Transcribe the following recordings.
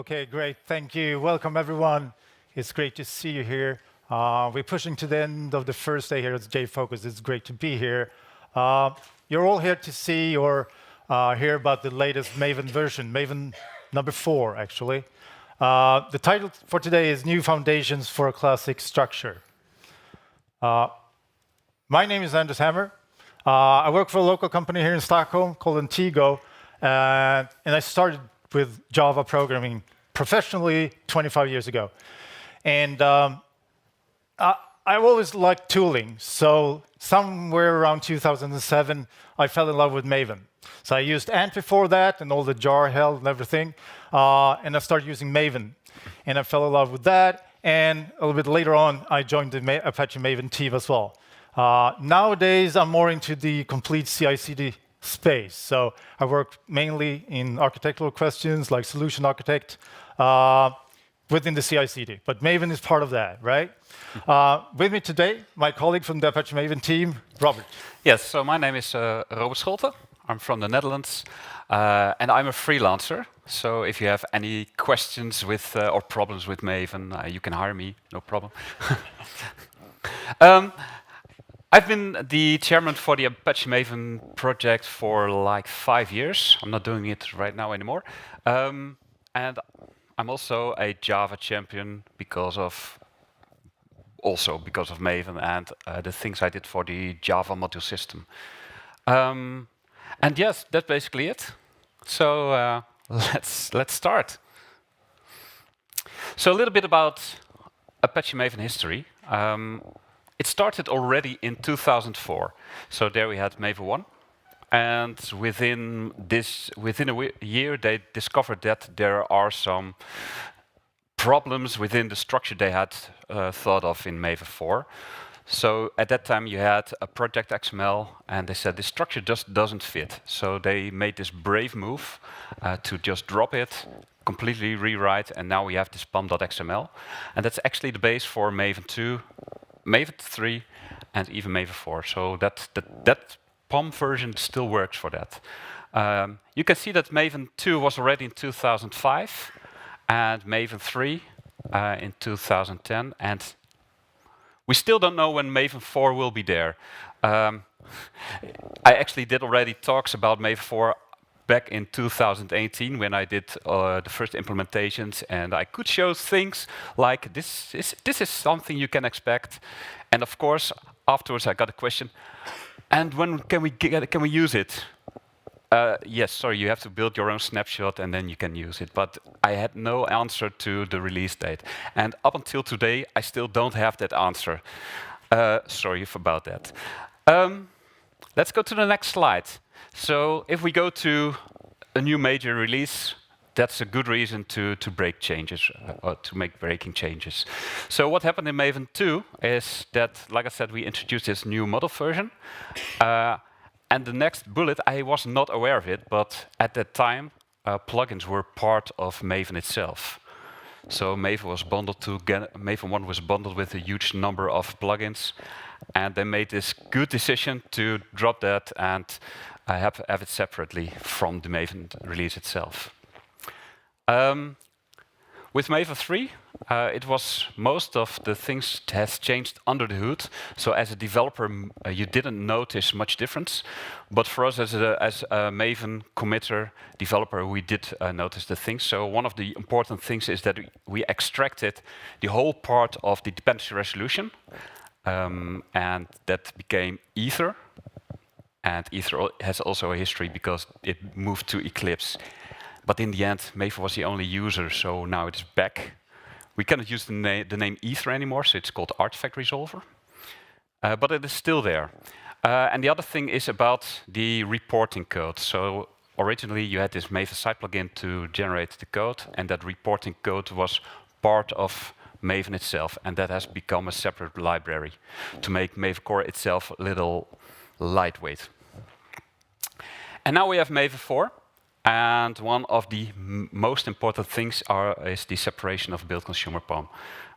Okay, great. Thank you. Welcome, everyone. It's great to see you here. We're pushing to the end of the first day here at JFocus. It's great to be here. You're all here to see or hear about the latest Maven version, Maven number 4, actually. The title for today is New Foundations for a Classic Structure. My name is Anders Hammar. I work for a local company here in Stockholm called Intigo, and I started with Java programming professionally 25 years ago. And I've always liked tooling, so somewhere around 2007, I fell in love with Maven. So I used Ant before that, and all the jar hell and everything, and I started using Maven. And I fell in love with that, and a little bit later on, I joined the Apache Maven team as well. Nowadays, I'm more into the complete CI/CD space. So I work mainly in architectural questions like solution architect within the CI/CD. But Maven is part of that, right? With me today, my colleague from the Apache Maven team, Robert. Yes, so my name is Robert Scholte. I'm from the Netherlands, and I'm a freelancer. So if you have any questions with or problems with Maven, you can hire me, no problem. I've been the chairman for the Apache Maven project for like 5 years. I'm not doing it right now anymore. And I'm also a Java champion because of Maven and the things I did for the Java module system. And yes, that's basically it. So let's start. So a little bit about Apache Maven history. It started already in 2004. So there we had Maven 1. And within a year, they discovered that there are some problems within the structure they had thought of in Maven 4. So at that time, you had a project XML, and they said this structure just doesn't fit. So they made this brave move to just drop it, completely rewrite, and now we have this pom.xml. And that's actually the base for Maven 2, Maven 3, and even Maven 4. So that POM version still works for that. You can see that Maven 2 was already in 2005, and Maven 3 in 2010, and we still don't know when Maven 4 will be there. I actually did already talks about Maven 4 back in 2018 when I did the first implementations, and I could show things like this is something you can expect. And of course, afterwards I got a question, and when can we use it? Yes, sorry, you have to build your own snapshot and then you can use it. But I had no answer to the release date. And up until today, I still don't have that answer. Sorry about that. Let's go to the next slide. So if we go to a new major release, that's a good reason to break changes, or to make breaking changes. So what happened in Maven 2 is that, like I said, we introduced this new model version. And the next bullet, I was not aware of it, but at that time, plugins were part of Maven itself. So Maven was bundled Maven 1 was bundled with a huge number of plugins, and they made this good decision to drop that and have it separately from the Maven release itself. With Maven 3, it was most of the things has changed under the hood. So as a developer, you didn't notice much difference. But for us as a Maven committer developer, we did notice the things. So one of the important things is that we extracted the whole part of the dependency resolution. And that became Ether. And Ether has also a history because it moved to Eclipse. But in the end, Maven was the only user, so now it's back. We cannot use the name Ether anymore, so it's called Artifact Resolver. But it is still there. And the other thing is about the reporting code. So originally, you had this Maven side plugin to generate the code, and that reporting code was part of Maven itself, and that has become a separate library to make Maven core itself a little lightweight. And now we have Maven 4. And one of the most important things is the separation of build consumer POM.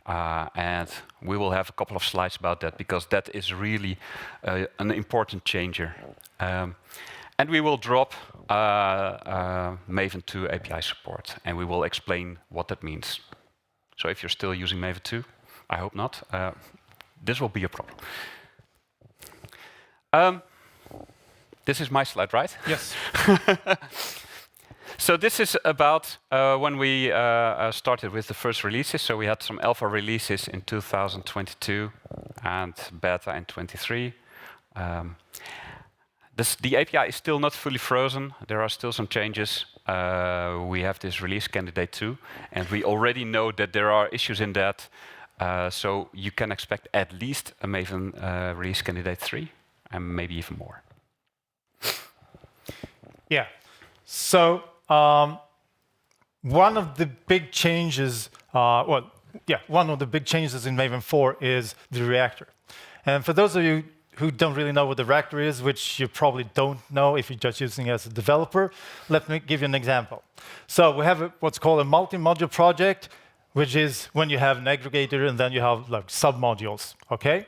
And we will have a couple of slides about that because that is really an important changer. And we will drop Maven 2 API support, and we will explain what that means. So if you're still using Maven 2, I hope not, this will be a problem. This is my slide, right? Yes. So this is about when we started with the first releases. So we had some alpha releases in 2022 and beta in 23. The API is still not fully frozen. There are still some changes. We have this release candidate 2, and we already know that there are issues in that. So you can expect at least a Maven release candidate 3, and maybe even more. Yeah. So one of the big changes, one of the big changes in Maven 4 is the Reactor. And for those of you who don't really know what the Reactor is, which you probably don't know if you're just using it as a developer, let me give you an example. So we have what's called a multi-module project, which is when you have an aggregator and then you have like sub-modules, okay?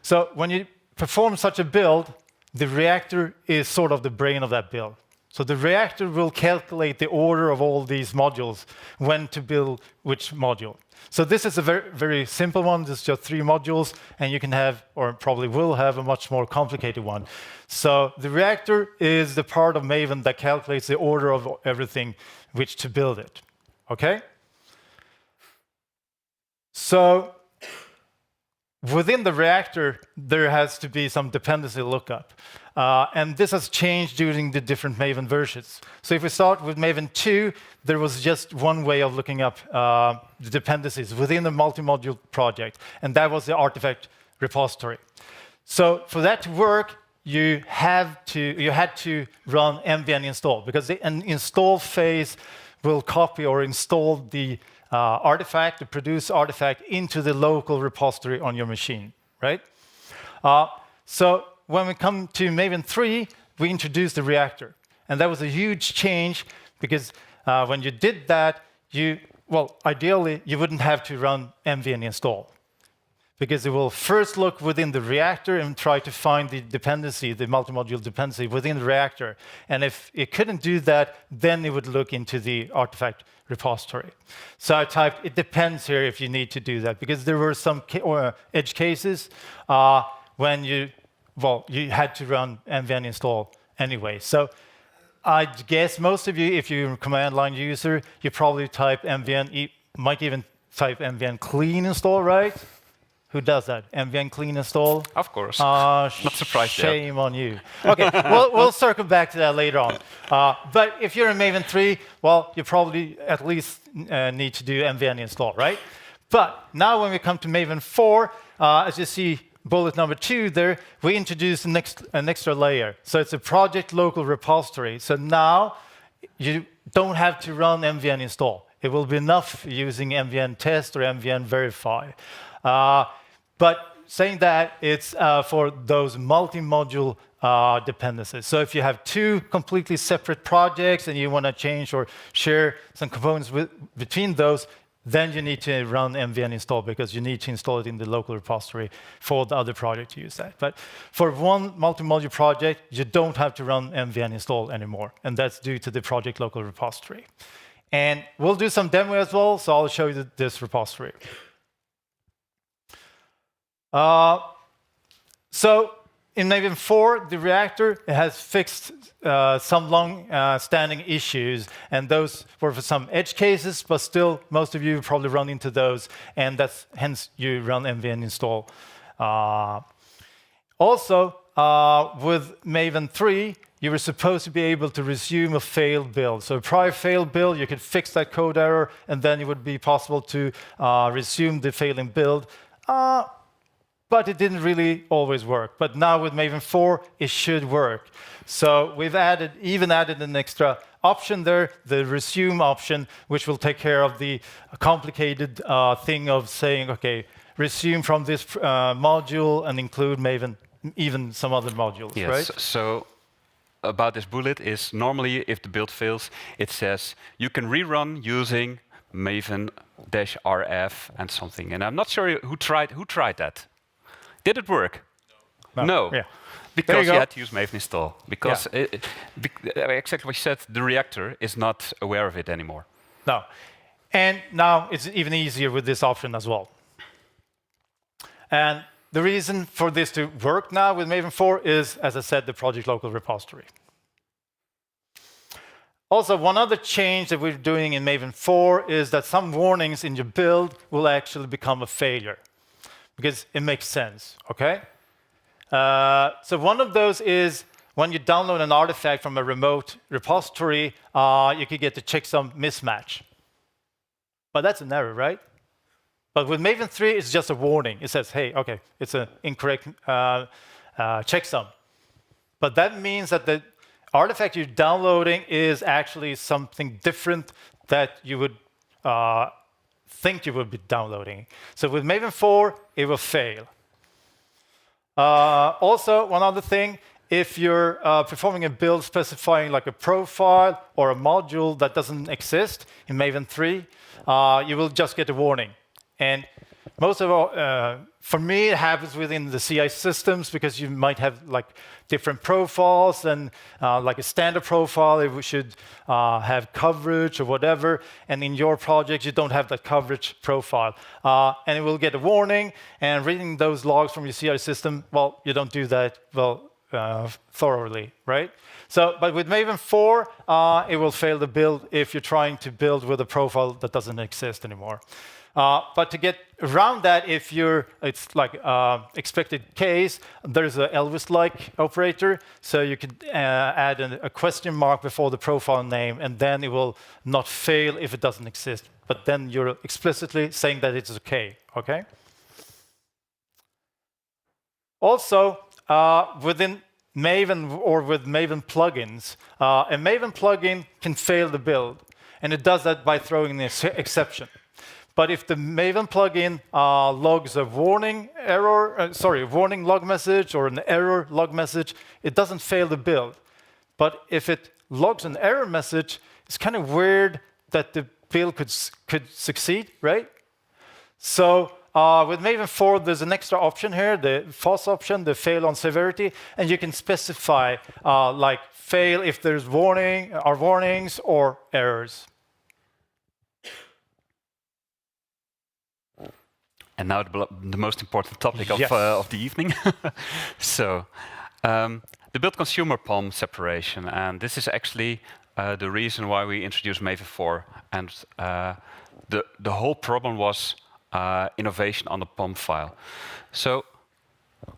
So when you perform such a build, the Reactor is sort of the brain of that build. So the Reactor will calculate the order of all these modules, when to build which module. So this is a very, very simple one. It's just 3 modules, and you can have, or probably will have, a much more complicated one. So the Reactor is the part of Maven that calculates the order of everything, which to build it, okay? So within the Reactor, there has to be some dependency lookup. And this has changed during the different Maven versions. So if we start with Maven 2, there was just one way of looking up the dependencies within the multi-module project, and that was the artifact repository. So for that to work, you had to run mvn install, because an install phase will copy or install the artifact, the produce artifact, into the local repository on your machine, right? So when we come to Maven 3, we introduced the Reactor. And that was a huge change, because when you did that, ideally, you wouldn't have to run mvn install, because it will first look within the Reactor and try to find the dependency, the multi-module dependency within the Reactor. And if it couldn't do that, then it would look into the artifact repository. So I typed, it depends here if you need to do that, because there were some edge cases when you had to run mvn install anyway. So I guess most of you, if you're a command line user, you probably type mvn, you might even type mvn clean install, right? Who does that? mvn clean install? Of course. Not surprised. Shame on you. Okay, we'll circle back to that later on. But if you're in Maven 3, well, you probably at least need to do mvn install, right? But now when we come to Maven 4, as you see, bullet number 2 there, we introduced an extra layer. So it's a project local repository. So now you don't have to run mvn install. It will be enough using mvn test or mvn verify. But saying that, it's for those multi-module dependencies. So if you have 2 completely separate projects and you want to change or share some components between those, then you need to run mvn install, because you need to install it in the local repository for the other project to use that. But for one multi-module project, you don't have to run mvn install anymore, and that's due to the project local repository. And we'll do some demo as well, so I'll show you this repository. So in Maven 4, the Reactor has fixed some long-standing issues, and those were for some edge cases, but still, most of you probably run into those, and that's hence you run mvn install. Also, with Maven 3, you were supposed to be able to resume a failed build. So a prior failed build, you could fix that code error, and then it would be possible to resume the failing build. But it didn't really always work. But now with Maven 4, it should work. So we've even added an extra option there, the resume option, which will take care of the complicated thing of saying, okay, resume from this module and include Maven, even some other modules, yes, right? So about this bullet is normally if the build fails, it says you can rerun using Maven-rf and something. And I'm not sure who tried that. Did it work? No. No. Yeah. Because go. you had to use Maven install. Because exactly what you said, the Reactor is not aware of it anymore. No. And now it's even easier with this option as well. And the reason for this to work now with Maven 4 is, as I said, the project local repository. Also, one other change that we're doing in Maven 4 is that some warnings in your build will actually become a failure, because it makes sense, okay? So one of those is when you download an artifact from a remote repository, you could get the checksum mismatch. But that's an error, right? But with Maven 3, it's just a warning. It says, hey, okay, it's an incorrect checksum. But that means that the artifact you're downloading is actually something different that you would think you would be downloading. So with Maven 4, it will fail. Also, one other thing, if you're performing a build specifying like a profile or a module that doesn't exist in Maven 3, you will just get a warning. And most of all, for me, it happens within the CI systems because you might have like different profiles and like a standard profile, if we should have coverage or whatever. And in your project, you don't have that coverage profile. And it will get a warning. And reading those logs from your CI system, well, you don't do that thoroughly, right? So, but with Maven 4, it will fail the build if you're trying to build with a profile that doesn't exist anymore. But to get around that, if it's like expected case, there's a Elvis-like operator, so you could add a question mark before the profile name, and then it will not fail if it doesn't exist. But then you're explicitly saying that it's okay, okay? Also, within Maven or with Maven plugins, a Maven plugin can fail the build, and it does that by throwing an exception. But if the Maven plugin logs a warning log message or an error log message, it doesn't fail the build. But if it logs an error message, it's kind of weird that the build could succeed, right? So with Maven 4, there's an extra option here, the false option, the fail on severity, and you can specify like fail if there's warnings or errors. And now the most important topic of the evening. So, the build consumer POM separation. And this is actually the reason why we introduced Maven 4. And the whole problem was innovation on the POM file. So,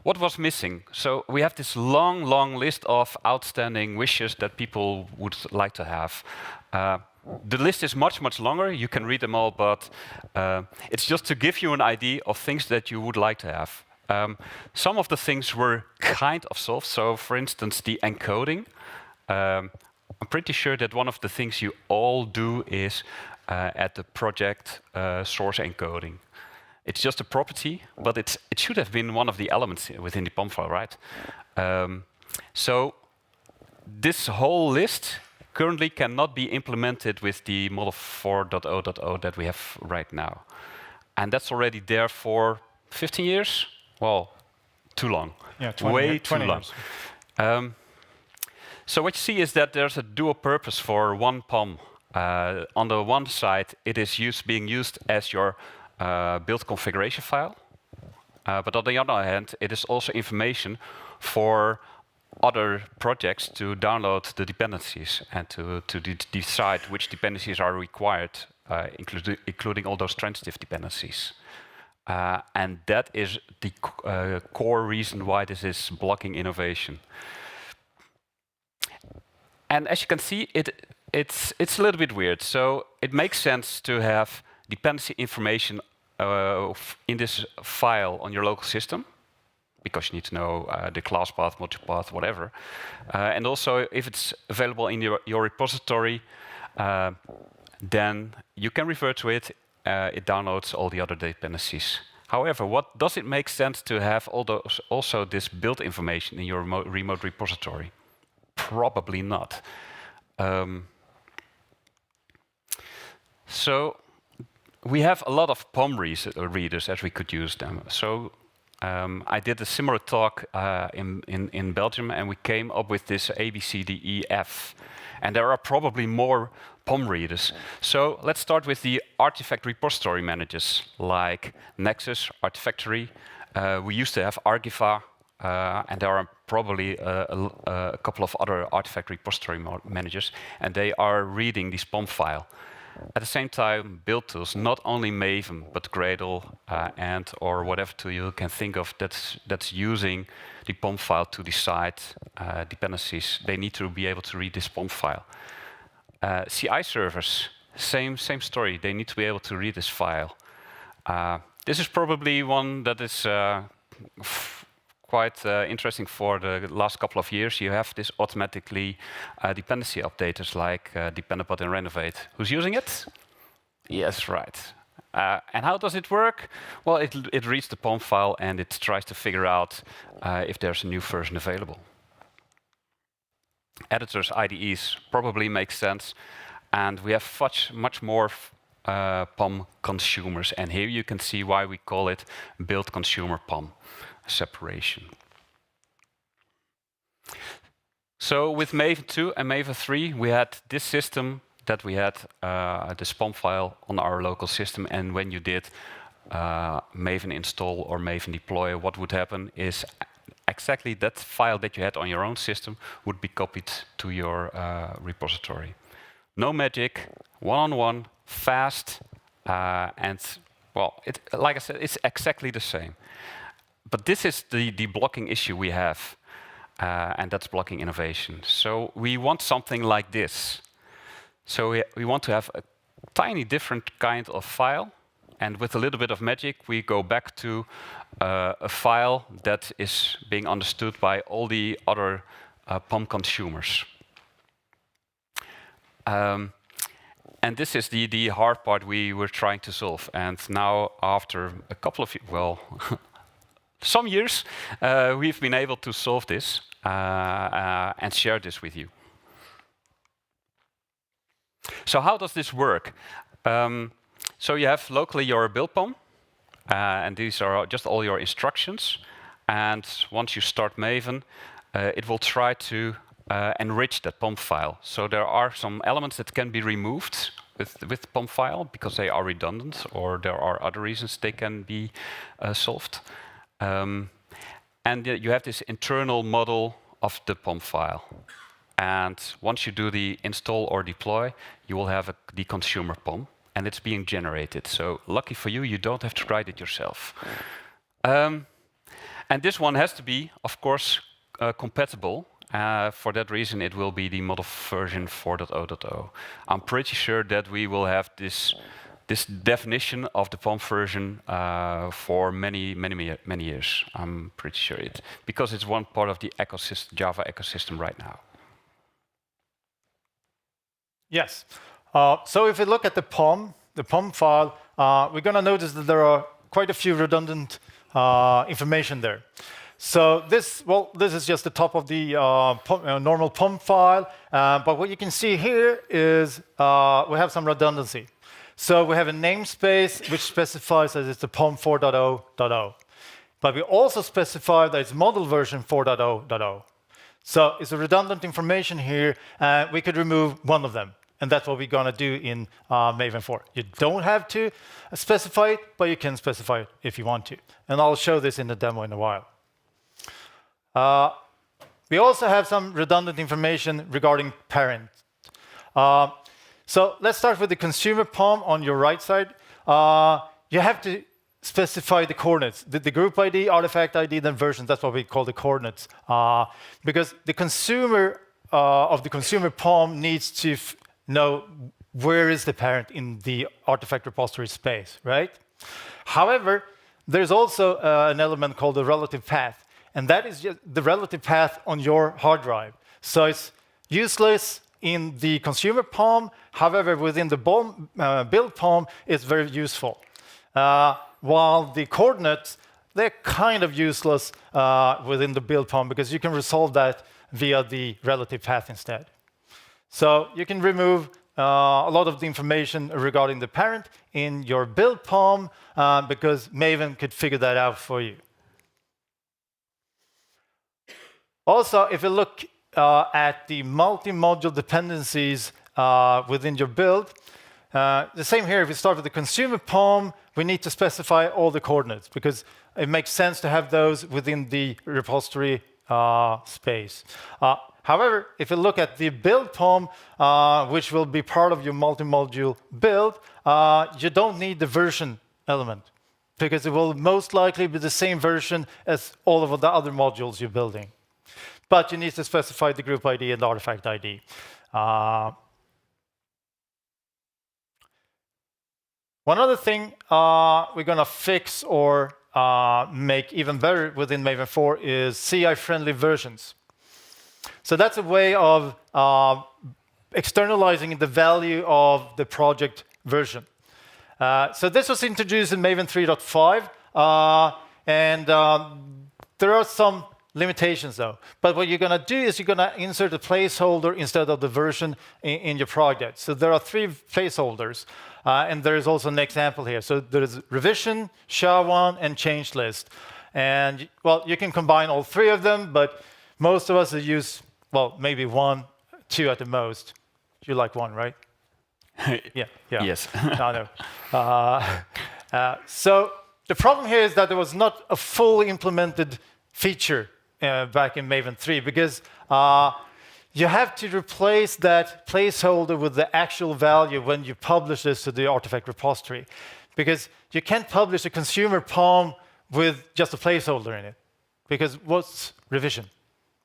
what was missing? So, we have this long, long list of outstanding wishes that people would like to have. The list is much, much longer. You can read them all, but it's just to give you an idea of things that you would like to have. Some of the things were kind of solved. So, for instance, the encoding. I'm pretty sure that one of the things you all do is add the project source encoding. It's just a property, but it should have been one of the elements within the POM file, right? So, this whole list currently cannot be implemented with the model 4.0.0 that we have right now. And that's already there for 15 years? Well, too long. Yeah, way too long. So what you see is that there's a dual purpose for one POM. On the one side, it is being used as your build configuration file. But on the other hand, it is also information for other projects to download the dependencies and to decide which dependencies are required, including all those transitive dependencies. And that is the core reason why this is blocking innovation. And as you can see, it's a little bit weird. So it makes sense to have dependency information in this file on your local system, because you need to know the class path, module path, whatever. And also, if it's available in your repository, then you can refer to it. It downloads all the other dependencies. However, what does it make sense to have also this build information in your remote repository? Probably not. So we have a lot of POM readers as we could use them. So I did a similar talk in Belgium, and we came up with this A, B, C, D, E, F. And there are probably more POM readers. So let's start with the artifact repository managers, like Nexus, Artifactory. We used to have Argiva, and there are probably a couple of other artifact repository managers, and they are reading this POM file. At the same time, build tools, not only Maven, but Gradle and or whatever tool you can think of that's using the POM file to decide dependencies. They need to be able to read this POM file. CI servers, same story. They need to be able to read this file. This is probably one that is quite interesting for the last couple of years. You have this automatically dependency updaters like Dependabot and Renovate. Who's using it? Yes, right. And how does it work? Well, it reads the POM file and it tries to figure out if there's a new version available. Editors, IDEs probably make sense. And we have much more POM consumers. And here you can see why we call it build consumer POM separation. So with Maven 2 and Maven 3, we had this system that we had this POM file on our local system, and when you did Maven install or Maven deploy, what would happen is exactly that file that you had on your own system would be copied to your repository. No magic, one-on-one, fast, and well, like I said, it's exactly the same. But this is the blocking issue we have, and that's blocking innovation. So we want something like this. So we want to have a tiny different kind of file, and with a little bit of magic, we go back to a file that is being understood by all the other POM consumers. And this is the hard part we were trying to solve. And now, after a couple of, well, some years, we've been able to solve this and share this with you. So how does this work? So you have locally your build POM, and these are just all your instructions. And once you start Maven, it will try to enrich that POM file. So there are some elements that can be removed with POM file because they are redundant, or there are other reasons they can be solved. And you have this internal model of the POM file. And once you do the install or deploy, you will have the consumer POM, and it's being generated. So lucky for you, you don't have to write it yourself. And this one has to be, of course, compatible. For that reason, it will be the model version 4.0.0. I'm pretty sure that we will have this definition of the POM version for many years. I'm pretty sure because it's one part of the ecosystem, Java ecosystem right now. Yes. So if we look at the POM file, we're going to notice that there are quite a few redundant information there. So this is just the top of the normal POM file. But what you can see here is we have some redundancy. So we have a namespace which specifies that it's the POM 4.0.0. But we also specify that it's model version 4.0.0. So it's a redundant information here, and we could remove one of them. And that's what we're going to do in Maven 4. You don't have to specify it, but you can specify it if you want to. And I'll show this in the demo in a while. We also have some redundant information regarding parent. So let's start with the consumer POM on your right side. You have to specify the coordinates, the group ID, artifact ID, then versions. That's what we call the coordinates. Because the consumer of the consumer POM needs to know where is the parent in the artifact repository space, right? However, there's also an element called the relative path. And that is just the relative path on your hard drive. So it's useless in the consumer POM. However, within the build POM, it's very useful. While the coordinates, they're kind of useless within the build POM because you can resolve that via the relative path instead. So you can remove a lot of the information regarding the parent in your build POM because Maven could figure that out for you. Also, if you look at the multi-module dependencies within your build, the same here. If we start with the consumer POM, we need to specify all the coordinates because it makes sense to have those within the repository space. However, if you look at the build POM, which will be part of your multi-module build, you don't need the version element because it will most likely be the same version as all of the other modules you're building. But you need to specify the group ID and the artifact ID. One other thing we're going to fix or make even better within Maven 4 is CI-friendly versions. So that's a way of externalizing the value of the project version. So this was introduced in Maven 3.5, and there are some limitations though. But what you're going to do is you're going to insert a placeholder instead of the version in your project. So there are 3 placeholders. And there is also an example here. So there is revision, SHA-1, and change list. And, well, you can combine all 3 of them, but most of us use, well, maybe 1, 2 at the most. You like 1, right? Yeah. Yes. No. So the problem here is that there was not a fully implemented feature back in Maven 3 because you have to replace that placeholder with the actual value when you publish this to the artifact repository. Because you can't publish a consumer POM with just a placeholder in it. Because what's revision?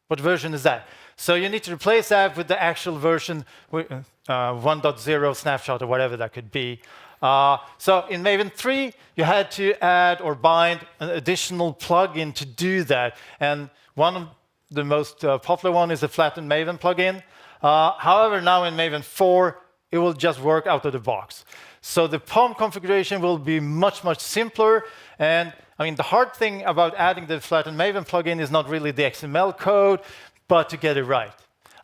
What version is that? So you need to replace that with the actual version, 1.0 snapshot or whatever that could be. So in Maven 3, you had to add or bind an additional plugin to do that. And one of the most popular one is the Flattened Maven plugin. However, now in Maven 4, it will just work out of the box. So the POM configuration will be much, much simpler. And I mean, the hard thing about adding the Flattened Maven plugin is not really the XML code, but to get it right.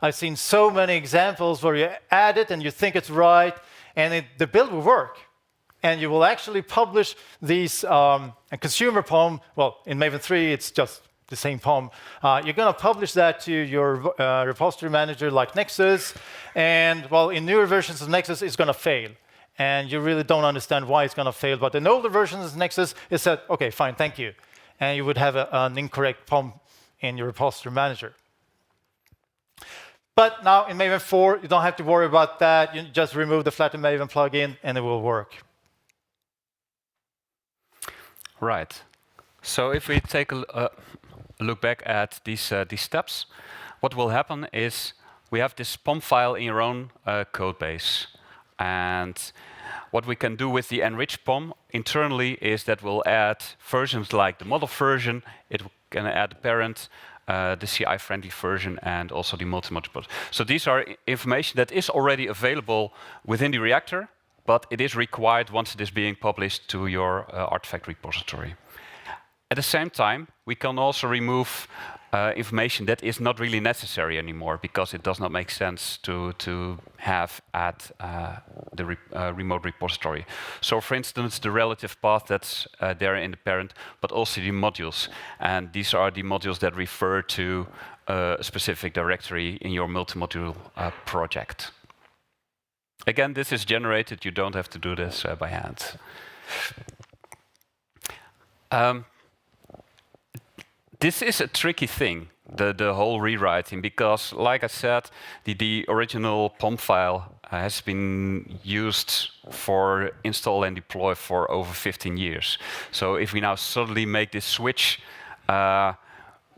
I've seen so many examples where you add it and you think it's right, and the build will work. And you will actually publish these consumer POM. Well, in Maven 3, it's just the same POM. You're going to publish that to your repository manager like Nexus. And, well, in newer versions of Nexus, it's going to fail. And you really don't understand why it's going to fail. But in older versions of Nexus, it said, OK, fine, thank you. And you would have an incorrect POM in your repository manager. But now in Maven 4, you don't have to worry about that. You just remove the Flattened Maven plugin, and it will work. Right. So if we take a look back at these steps, what will happen is we have this POM file in your own code base. And what we can do with the enriched POM internally is that we'll add versions like the model version, it can add the parent, the CI-friendly version, and also the multi-module. So these are information that is already available within the Reactor, but it is required once it is being published to your artifact repository. At the same time, we can also remove information that is not really necessary anymore because it does not make sense to have at the remote repository. So for instance, the relative path that's there in the parent, but also the modules. And these are the modules that refer to a specific directory in your multi-module project. Again, this is generated. You don't have to do this by hand. This is a tricky thing, the whole rewriting, because, like I said, the original POM file has been used for install and deploy for over 15 years. So if we now suddenly make this switch,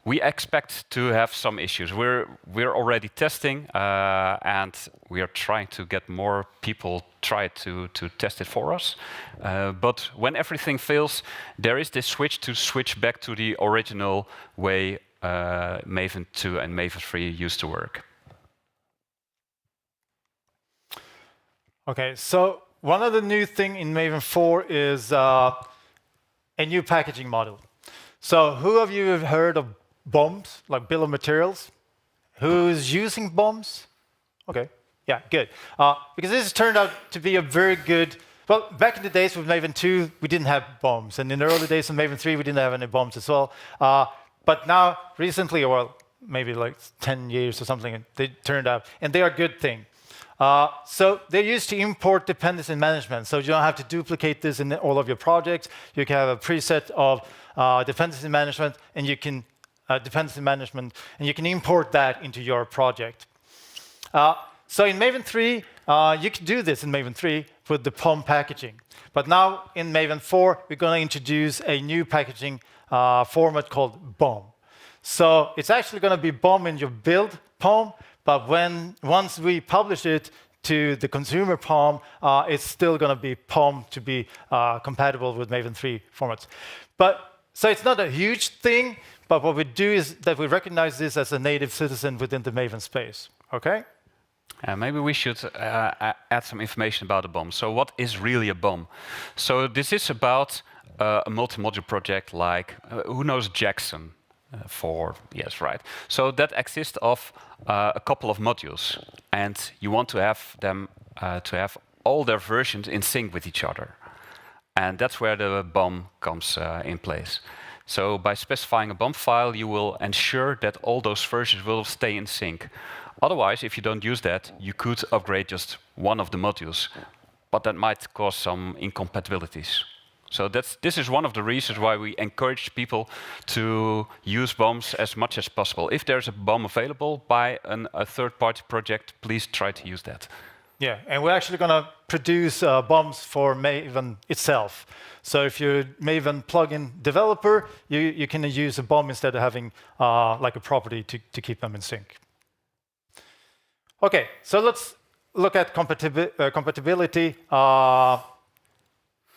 we expect to have some issues. We're already testing, and we are trying to get more people try to test it for us. But when everything fails, there is this switch back to the original way Maven 2 and Maven 3 used to work. OK, so one of the new things in Maven 4 is a new packaging model. So who of you have heard of BOMs, like bill of materials? Who's using BOMs? OK, yeah, good. Because this has turned out to be a very good... Well, back in the days with Maven 2, we didn't have BOMs. And in the early days of Maven 3, we didn't have any BOMs as well. But now, recently, or maybe like 10 years or something, and they turned out, and they are a good thing. So they're used to import dependency management, so you don't have to duplicate this in all of your projects. You can have a preset of dependency management, and you can import that into your project. So in Maven 3, you can do this in Maven 3 with the POM packaging. But now in Maven 4, we're going to introduce a new packaging format called BOM. So it's actually going to be BOM in your build POM, but once we publish it to the consumer POM, it's still going to be POM to be compatible with Maven 3 formats. So it's not a huge thing, but what we do is that we recognize this as a native citizen within the Maven space. Okay? Maybe we should add some information about a BOM. So what is really a BOM? So this is about a multi-module project like, who knows Jackson? Yes, right. So that exists of a couple of modules, and you want to have them to have all their versions in sync with each other. And that's where the BOM comes in place. So by specifying a BOM file, you will ensure that all those versions will stay in sync. Otherwise, if you don't use that, you could upgrade just one of the modules, but that might cause some incompatibilities. So this is one of the reasons why we encourage people to use BOMs as much as possible. If there's a BOM available by a third-party project, please try to use that. Yeah, and we're actually going to produce BOMs for Maven itself. So if you're a Maven plugin developer, you can use a BOM instead of having like a property to keep them in sync. OK, so let's look at compatibility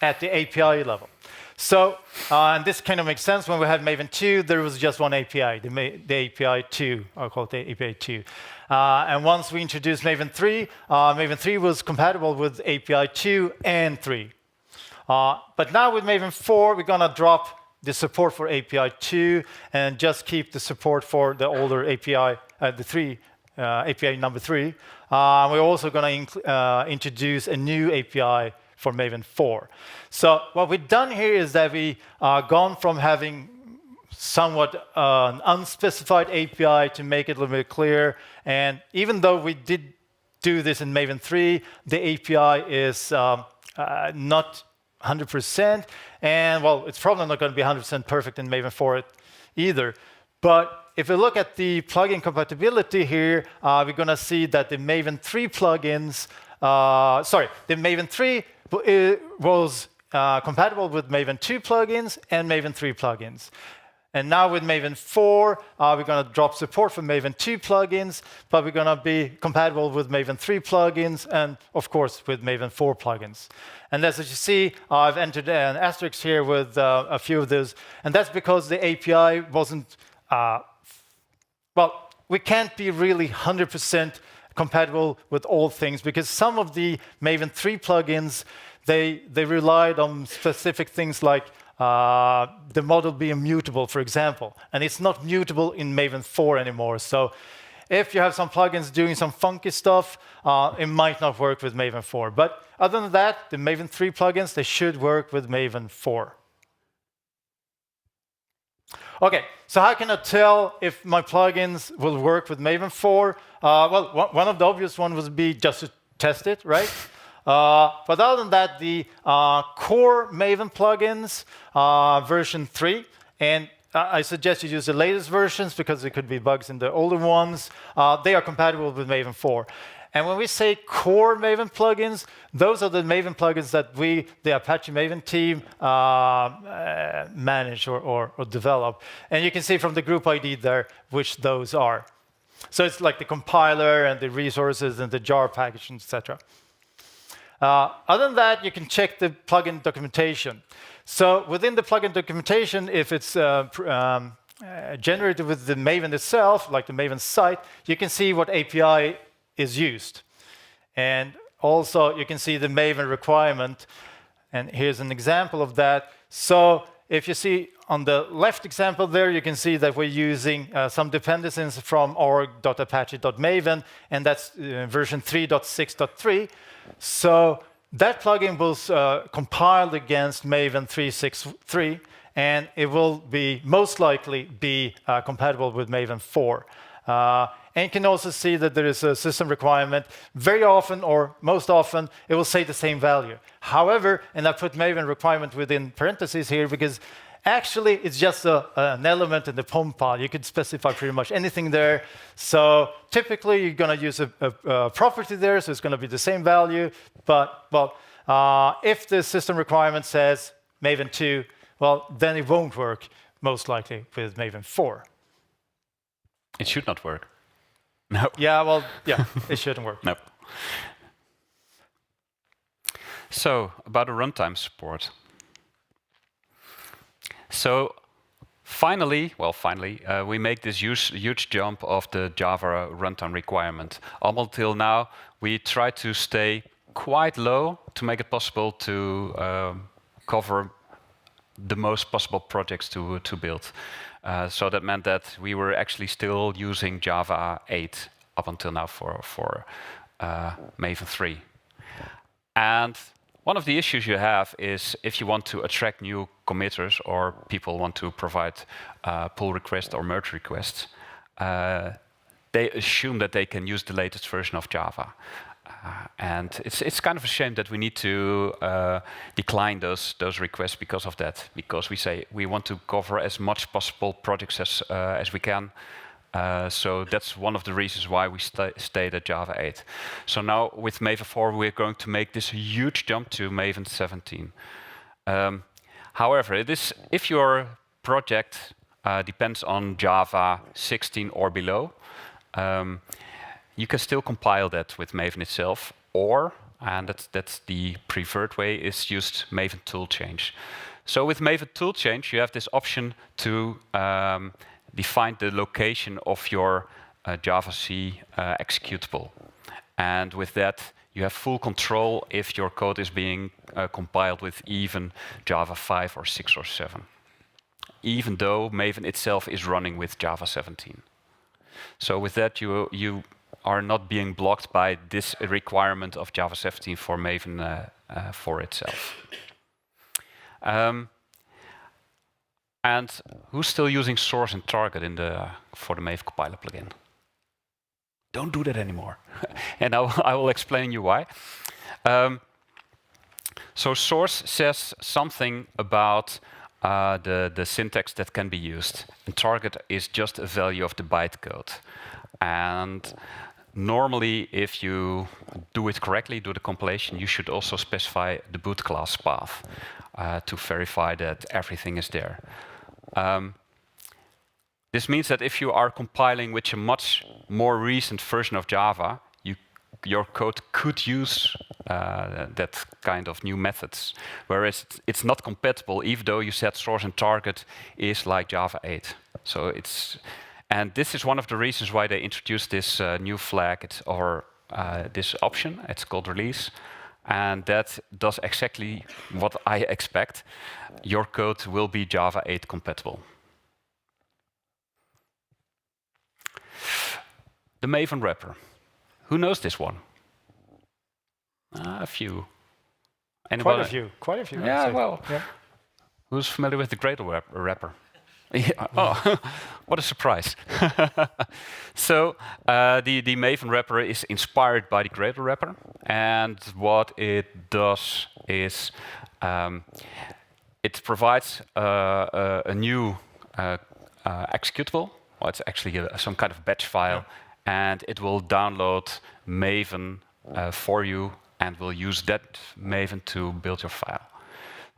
at the API level. So, and this kind of makes sense. When we had Maven 2, there was just one API, the API 2. I'll call it the API 2. And once we introduced Maven 3 was compatible with API 2 and 3. But now with Maven 4, we're going to drop the support for API 2 and just keep the support for the older API, API number 3. We're also going to introduce a new API for Maven 4. So what we've done here is that we gone from having somewhat an unspecified API to make it a little bit clear. And even though we did do this in Maven 3, the API is not 100%. And well, it's probably not going to be 100% perfect in Maven 4 either. But if we look at the plugin compatibility here, we're going to see that the Maven 3 plugins, the Maven 3 was compatible with Maven 2 plugins and Maven 3 plugins. And now with Maven 4, we're going to drop support for Maven 2 plugins, but we're going to be compatible with Maven 3 plugins and, of course, with Maven 4 plugins. And as you see, I've entered an asterisk here with a few of those. And that's because the API wasn't, well, we can't be really 100% compatible with all things, because some of the Maven 3 plugins, they relied on specific things like the model being mutable, for example. And it's not mutable in Maven 4 anymore. So if you have some plugins doing some funky stuff, it might not work with Maven 4. But other than that, the Maven 3 plugins, they should work with Maven 4. OK, so how can I tell if my plugins will work with Maven 4? Well, one of the obvious ones would be just to test it, right? But other than that, the core Maven plugins, version 3, and I suggest you use the latest versions because there could be bugs in the older ones. They are compatible with Maven 4. And when we say core Maven plugins, those are the Maven plugins that we, the Apache Maven team, manage or develop. And you can see from the group ID there which those are. So it's like the compiler and the resources and the jar package, etc. Other than that, you can check the plugin documentation. So within the plugin documentation, if it's generated with the Maven itself, like the Maven site, you can see what API is used. And also, you can see the Maven requirement. And here's an example of that. So if you see on the left example there, you can see that we're using some dependencies from org.apache.maven, and that's version 3.6.3. So that plugin was compiled against Maven 3.6.3, and it will be most likely be compatible with Maven 4. And you can also see that there is a system requirement. Very often, or most often, it will say the same value. However, and I put Maven requirement within parentheses here because actually it's just an element in the POM file. You could specify pretty much anything there. So typically, you're going to use a property there, so it's going to be the same value. But, well, if the system requirement says Maven 2, well, then it won't work, most likely, with Maven 4. It should not work. No. Yeah, well, yeah, it shouldn't work. No. So, about the runtime support. So, finally, we make this huge jump of the Java runtime requirement. Up until now, we try to stay quite low to make it possible to cover the most possible projects to build. So that meant that we were actually still using Java 8 up until now for Maven 3. And one of the issues you have is if you want to attract new committers or people want to provide pull requests or merge requests, they assume that they can use the latest version of Java. And it's kind of a shame that we need to decline those requests because of that. Because we say we want to cover as much possible projects as we can. So that's one of the reasons why we stayed at Java 8. So now with Maven 4, we're going to make this huge jump to Maven 17. However, if your project depends on Java 16 or below, you can still compile that with Maven itself, or, and that's the preferred way, is use Maven tool change. So with Maven tool change, you have this option to define the location of your Java-C executable. And with that, you have full control if your code is being compiled with even Java 5 or 6 or 7, even though Maven itself is running with Java 17. So with that, you are not being blocked by this requirement of Java 17 for Maven 4 itself. And who's still using source and target for the Maven compiler plugin? Don't do that anymore. And I will explain you why. So source says something about the syntax that can be used. And target is just a value of the bytecode. And normally, if you do it correctly, do the compilation, you should also specify the boot class path to verify that everything is there. This means that if you are compiling with a much more recent version of Java, your code could use that kind of new methods. Whereas it's not compatible, even though you said source and target is like Java 8. So and this is one of the reasons why they introduced this new flag or this option. It's called release. And that does exactly what I expect. Your code will be Java 8 compatible. The Maven wrapper. Who knows this one? A few. Anybody? Quite a few. Yeah, well. Yeah. Who's familiar with the Gradle wrapper? Yeah. Oh, what a surprise. So the Maven wrapper is inspired by the Gradle wrapper. And what it does is it provides a new executable. Well, it's actually some kind of batch file. Yeah. And it will download Maven for you and will use that Maven to build your file.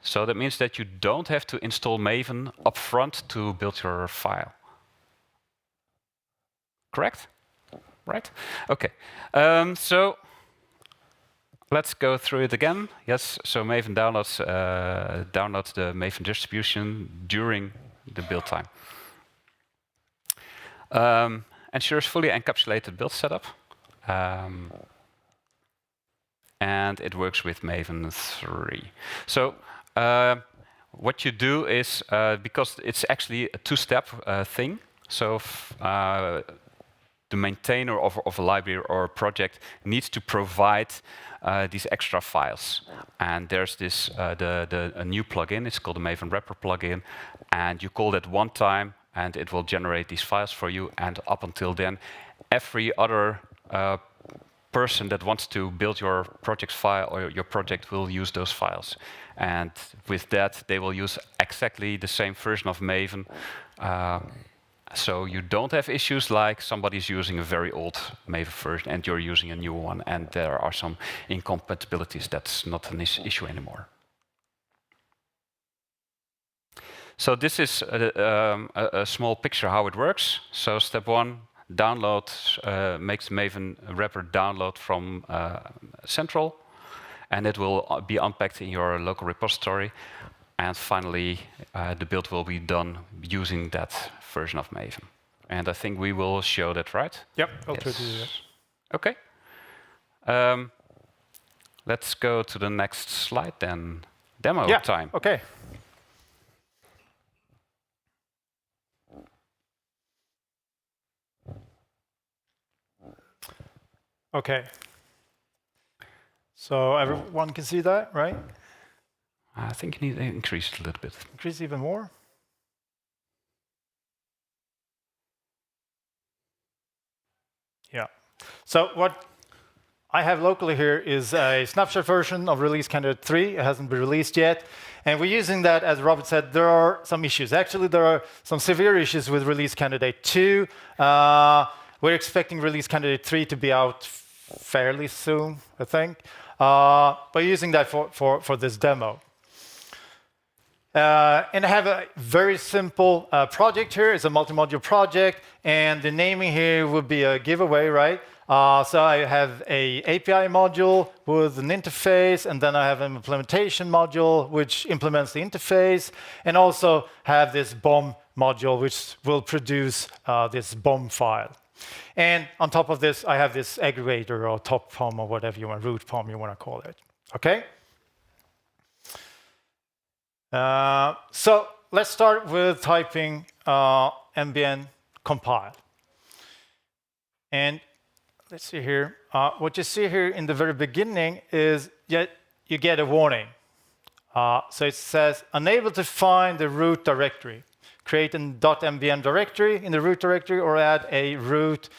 So that means that you don't have to install Maven upfront to build your file. Correct? Right? Okay. So let's go through it again. Yes, so Maven downloads the Maven distribution during the build time. Ensures fully encapsulated build setup. And it works with Maven 3. So what you do is, because it's actually a two-step thing, so the the maintainer of a library or a project needs to provide these extra files. And there's this a new plugin. It's called the Maven wrapper plugin, and you call that one time, and it will generate these files for you. And up until then, every other person that wants to build your project file or your project will use those files. And with that, they will use exactly the same version of Maven. So you don't have issues like somebody's using a very old Maven version and you're using a new one, and there are some incompatibilities. That's not an issue anymore. So this is a small picture how it works. So step one, download, makes Maven wrapper download from Central, and it will be unpacked in your local repository. And finally, the build will be done using that version of Maven. And I think we will show that, right? Yep, I'll try to do that. OK. Let's go to the next slide then. Demo time. OK. OK. So everyone can see that, right? I think you need to increase it a little bit. Increase even more. Yeah. So what I have locally here is a snapshot version of release candidate 3. It hasn't been released yet. And we're using that, as Robert said, there are some issues. Actually, there are some severe issues with release candidate 2. We're expecting release candidate 3 to be out fairly soon, I think. But using that for this demo. And I have a very simple project here. It's a multi-module project, and the naming here would be a giveaway, right? So I have a API module with an interface, and then I have an implementation module which implements the interface, and also have this POM module which will produce this POM file. And on top of this, I have this aggregator or top POM or whatever you want, root POM you want to call it. Okay? So let's start with typing mbn compile. And let's see here. What you see here in the very beginning is you get a warning. So it says, unable to find the root directory. Create a .mbn directory in the root directory or add a root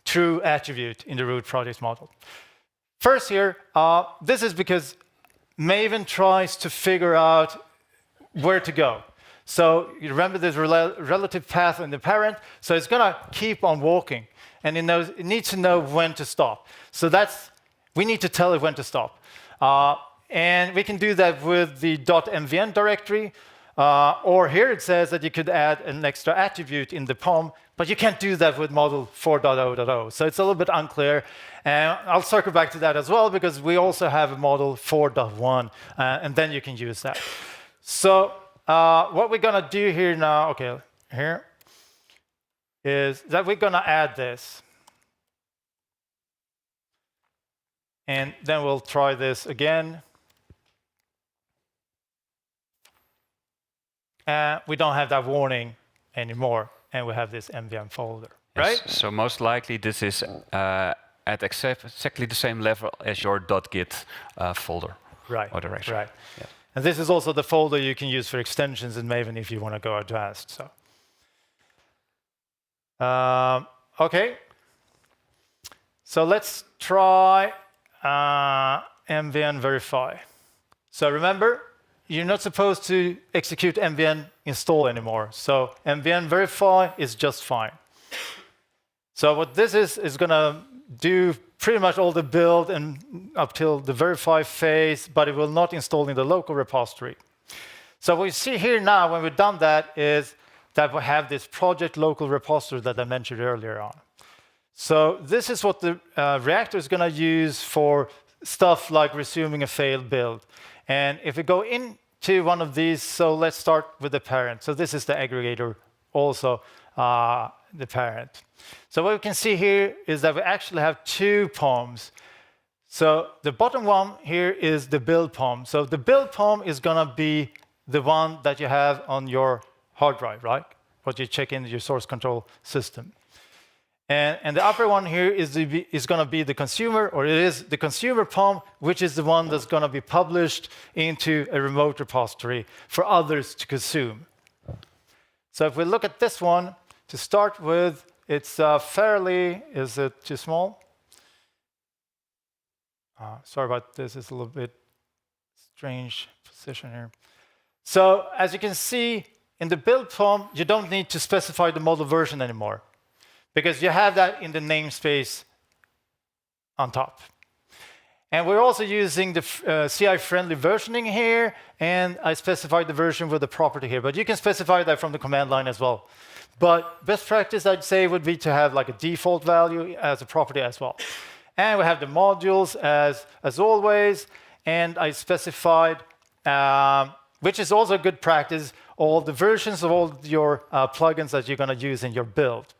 true attribute in the root project model. First here, this is because Maven tries to figure out where to go. So you remember this relative path in the parent, so it's going to keep on walking. And it needs to know when to stop. So we need to tell it when to stop. And we can do that with the .mvn directory. Or here it says that you could add an extra attribute in the POM, but you can't do that with model 4.0.0. So it's a little bit unclear. And I'll circle back to that as well, because we also have a model 4.1, and then you can use that. So what we're going to do here now, OK, here, is that we're going to add this. And then we'll try this again. We don't have that warning anymore, and we have this MVM folder, right? Yes, so most likely this is at exactly the same level as your .git folder or directory. Right. Yeah. And this is also the folder you can use for extensions in Maven if you want to go advanced. So, OK. So let's try mvn verify. So remember, you're not supposed to execute mvn install anymore. So mvn verify is just fine. So what this is going to do pretty much all the build and up till the verify phase, but it will not install in the local repository. So what you see here now, when we've done that, is that we have this project local repository that I mentioned earlier on. So this is what the Reactor is going to use for stuff like resuming a failed build. And if we go into one of these, so let's start with the parent. So this is the aggregator, also the parent. So what we can see here is that we actually have two POMs. So the bottom one here is the build POM. So the build POM is going to be the one that you have on your hard drive, right? What you check in your source control system. And the upper one here is going to be the consumer, or it is the consumer POM, which is the one that's going to be published into a remote repository for others to consume. So if we look at this one, to start with, it's fairly, is it too small? Sorry about this, it's a little bit strange position here. So as you can see, in the build POM, you don't need to specify the model version anymore, because you have that in the namespace on top. And we're also using the CI-friendly versioning here, and I specified the version with the property here, but you can specify that from the command line as well. But best practice, I'd say, would be to have like a default value as a property as well. And we have the modules as always, and I specified, which is also a good practice, all the versions of all your plugins that you're going to use in your build.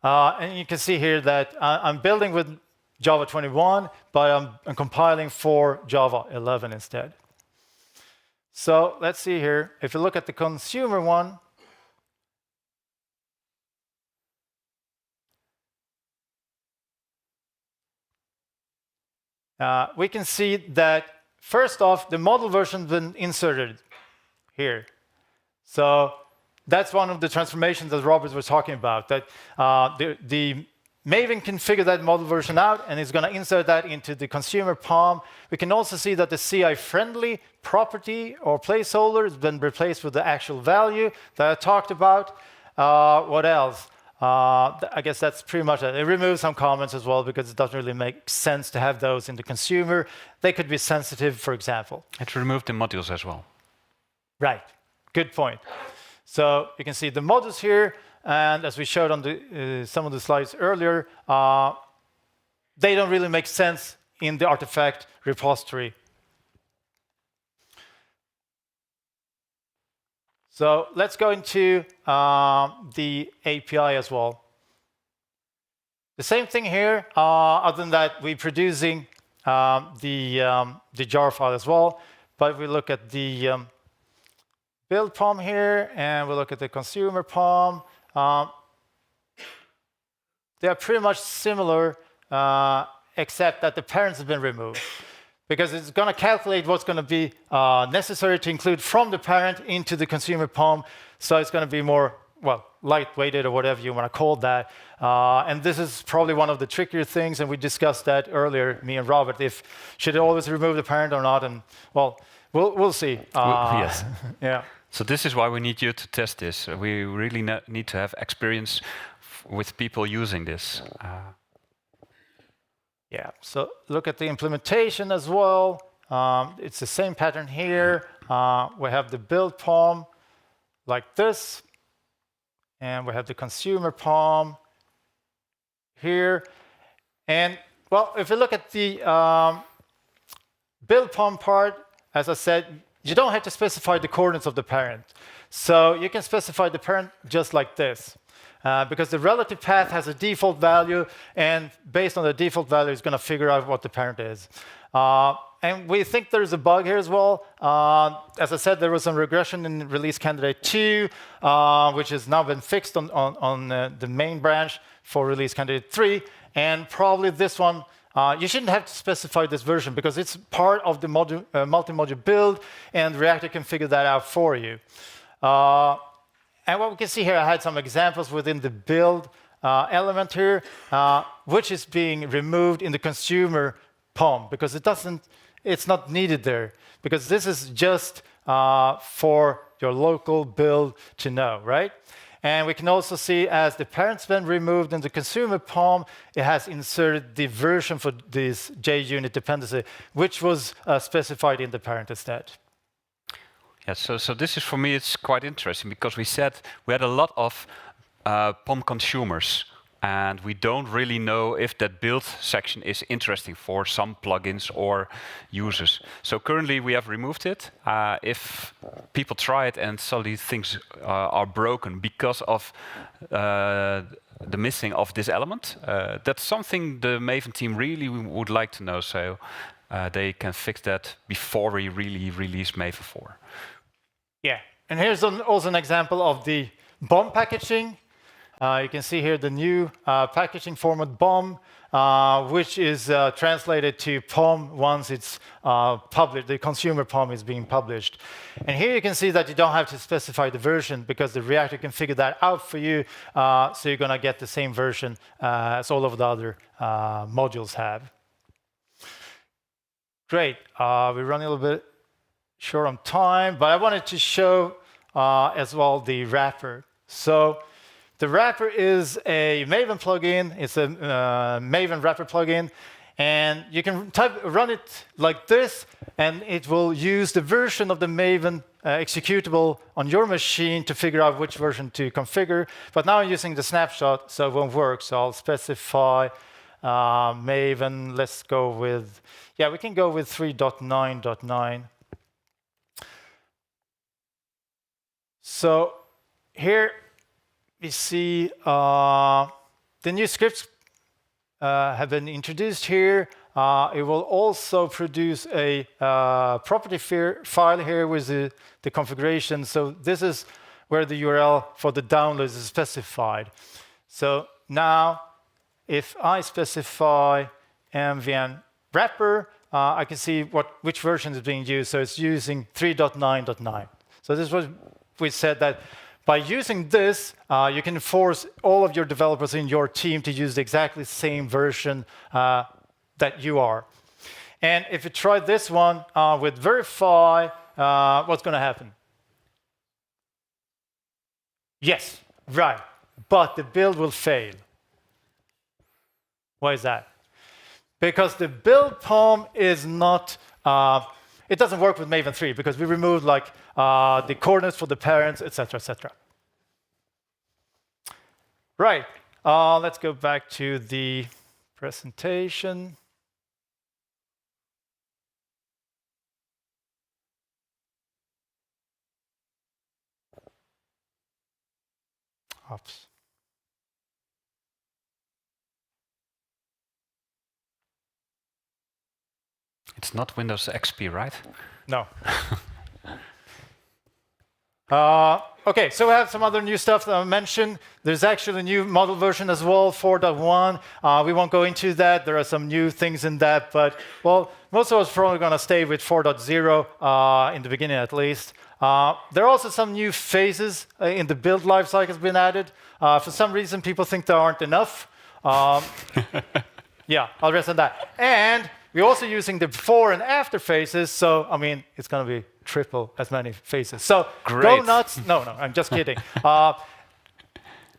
And you can see here that I'm building with Java 21, but I'm compiling for Java 11 instead. So let's see here. If you look at the consumer one, we can see that, first off, the model version has been inserted here. So that's one of the transformations that Robert was talking about, that the Maven can figure that model version out, and it's going to insert that into the consumer POM. We can also see that the CI-friendly property or placeholder has been replaced with the actual value that I talked about. What else? I guess that's pretty much it. It removes some comments as well, because it doesn't really make sense to have those in the consumer. They could be sensitive, for example. It removed the modules as well. Right. Good point. So you can see the modules here, and as we showed on some of the slides earlier, they don't really make sense in the artifact repository. So let's go into the API as well. The same thing here, other than that, we're producing the jar file as well. But we look at the build POM here, and we look at the consumer POM. They are pretty much similar, except that the parents have been removed, because it's going to calculate what's going to be necessary to include from the parent into the consumer POM. So it's going to be more, well, lightweighted or whatever you want to call that. And this is probably one of the trickier things, and we discussed that earlier, me and Robert, if should it always remove the parent or not. And well, we'll see. Yes. Yeah. So this is why we need you to test this. We really need to have experience with people using this. Yeah, so look at the implementation as well. It's the same pattern here. We have the build POM like this, and we have the consumer POM here. And well, if you look at the build POM part, as I said, you don't have to specify the coordinates of the parent. So you can specify the parent just like this. Because the relative path has a default value, and based on the default value, it's going to figure out what the parent is. And we think there's a bug here as well. As I said, there was some regression in release candidate 2, which has now been fixed on the main branch for release candidate 3. And probably this one, you shouldn't have to specify this version, because it's part of the multi-module build, and Reactor can figure that out for you. And what we can see here, I had some examples within the build element here, which is being removed in the consumer POM, because it's not needed there, because this is just for your local build to know, right? And we can also see, as the parent's been removed in the consumer POM, it has inserted the version for this JUnit dependency, which was specified in the parent instead. Yeah, so this is, for me, it's quite interesting, because we said we had a lot of POM consumers, and we don't really know if that build section is interesting for some plugins or users. So currently we have removed it. If people try it and suddenly things are broken because of the missing of this element, that's something the Maven team really would like to know, so they can fix that before we really release Maven 4. Yeah, and here's also an example of the BOM packaging. You can see here the new packaging format BOM, which is translated to POM once it's published. The consumer POM is being published. And here you can see that you don't have to specify the version because the Reactor can figure that out for you. So you're going to get the same version as all of the other modules have. Great. We're running a little bit short on time, but I wanted to show as well the wrapper. So the wrapper is a Maven plugin. It's a Maven wrapper plugin. And you can run it like this, and it will use the version of the Maven executable on your machine to figure out which version to configure. But now I'm using the snapshot, so it won't work. So I'll specify Maven. Let's go with, yeah, we can go with 3.9.9. So here we see the new scripts have been introduced here. It will also produce a property file here with the configuration. So this is where the URL for the downloads is specified. So now, if I specify MVN wrapper, I can see which version is being used. So it's using 3.9.9. So this was we said that by using this, you can force all of your developers in your team to use the exactly same version that you are. And if you try this one with verify, what's going to happen? Yes, right. But the build will fail. Why is that? Because the build POM is not, it doesn't work with Maven 3 because we removed like the coordinates for the parents, etc., etc. Right. Let's go back to the presentation. Oops. It's not Windows XP, right? No. OK, so we have some other new stuff that I mentioned. There's actually a new model version as well, 4.1. We won't go into that. There are some new things in that. But, well, most of us are probably going to stay with 4.0 in the beginning, at least. There are also some new phases in the build lifecycle has been added. For some reason, people think there aren't enough. Yeah, I'll rest on that. And we're also using the before and after phases. So, I mean, it's going to be triple as many phases. So Great. Go nuts. No, I'm just kidding.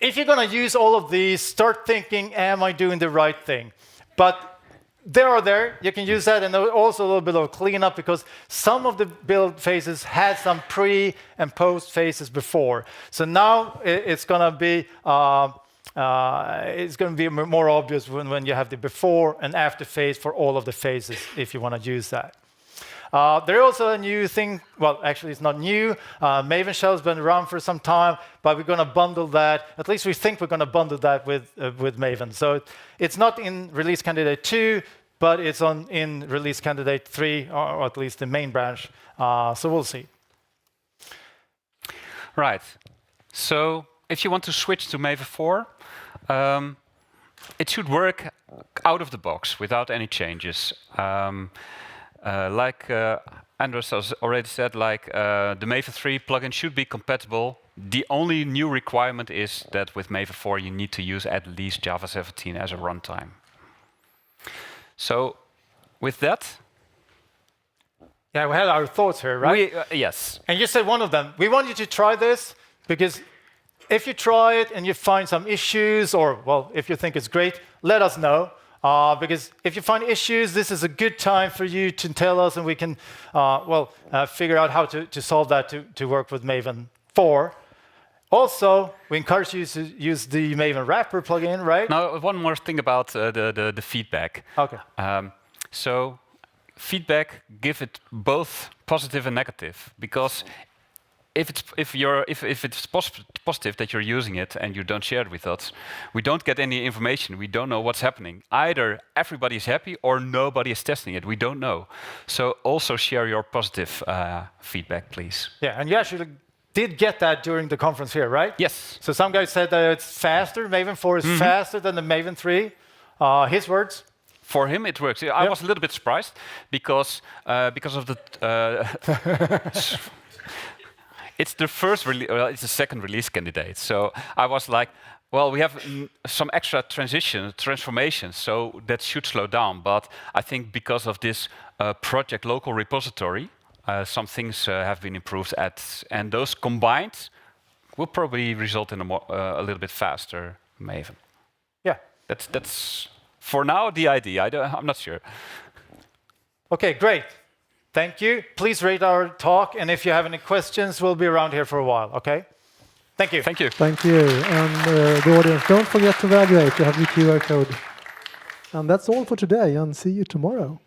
If you're going to use all of these, start thinking, am I doing the right thing? But they are there. You can use that, and also a little bit of cleanup because some of the build phases had some pre and post phases before. So now it's going to be more obvious when you have the before and after phase for all of the phases if you want to use that. There's also a new thing. Well, actually, it's not new. Maven Shell has been around for some time, but we're going to bundle that. At least we think we're going to bundle that with Maven. So it's not in release candidate 2, but it's in release candidate 3, or at least the main branch. So we'll see. Right. So if you want to switch to Maven 4, it should work out of the box without any changes. Like Anders has already said, like the Maven 3 plugin should be compatible. The only new requirement is that with Maven 4 you need to use at least Java 17 as a runtime. So with that, yeah, we had our thoughts here, right? Yes. And you said one of them. We want you to try this because if you try it and you find some issues, or well, if you think it's great, let us know. Because if you find issues, this is a good time for you to tell us, and we can, figure out how to solve that to work with Maven 4. Also, we encourage you to use the Maven wrapper plugin, right? Now, one more thing about the feedback. Okay. So, feedback, give it both positive and negative, because if it's positive that you're using it and you don't share it with us, we don't get any information. We don't know what's happening. Either everybody is happy or nobody is testing it. We don't know. So also share your positive feedback, please. Yeah, and you actually did get that during the conference here, right? Yes. So some guys said that it's faster. Maven 4 is faster than the Maven 3. His words. For him, it works. I was a little bit surprised because of the. It's the first release. Well, it's the second release candidate. So I was like, well, we have some extra transformations, so that should slow down. But I think because of this project local repository, some things have been improved and those combined will probably result in a little bit faster Maven. Yeah. That's for now the idea. I'm not sure. Okay, great. Thank you. Please rate our talk, and if you have any questions, we'll be around here for a while, okay? Thank you. Thank you. Thank you. And the audience, don't forget to evaluate. You have the QR code. And that's all for today, and see you tomorrow.